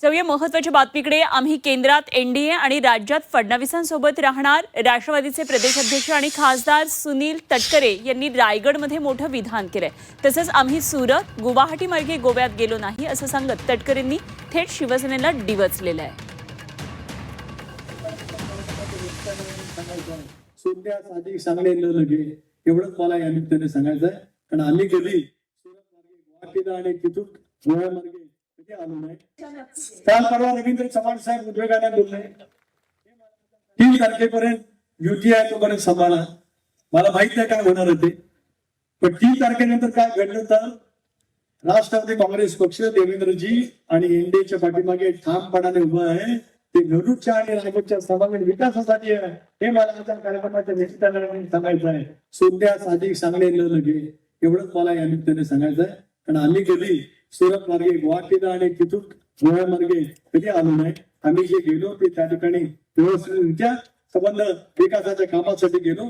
जाऊया महत्त्वाच्या बातमीकडे। आम्ही केंद्रात एनडीए आणि राज्यात फडणवीसांसोबत राहणार। राष्ट्रवादीचे प्रदेशाध्यक्ष आणि खासदार सुनील तटकरे यांनी रायगडमध्ये मोठं विधान केलंय। तसंच आम्ही सुरत गुवाहाटी मार्गे गोव्यात गेलो नाही असं सांगत तटकरेंनी थेट शिवसेनेला डिवचलेलं आहे। सोन्या साधी सांगणे न लगे एवढंच मला या निमित्ताने सांगायचं आहे। कारण आम्ही कधी सुरत मार्गे गुवाहाटीला आणि तिथून गोव्या मार्गे कधी आलो नाही। काल परवा रवींद्र चव्हाण साहेब उद्योगाने बोलले 3 तारखेपर्यंत युती आहे तोपर्यंत सांभाळा। मला माहित नाही काय होणार होते, पण 3 तारखेनंतर काय घडलं तर राष्ट्रवादी काँग्रेस पक्ष देवेंद्रजी आणि एनडीएच्या पाठीमागे ठामपणाने उभं आहे। ते नरूच्या आणि रायगडच्या सर्वांगीण विकासासाठी आहे, हे मला आजच्या कार्यक्रमाच्या निमित्ताने सांगायचं आहे। सोन्या साधी सांगणे न लगे एवढंच मला या निमित्ताने सांगायचं आहे। कारण आम्ही कधी सुरत मार्गे गुवाहाटीला आणि तिथून गोव्या मार्गे कधी आलो नाही। आम्ही जे गेलो ते त्या ठिकाणी व्यवस्थितरित्या संबंध विकासाच्या कामासाठी गेलो।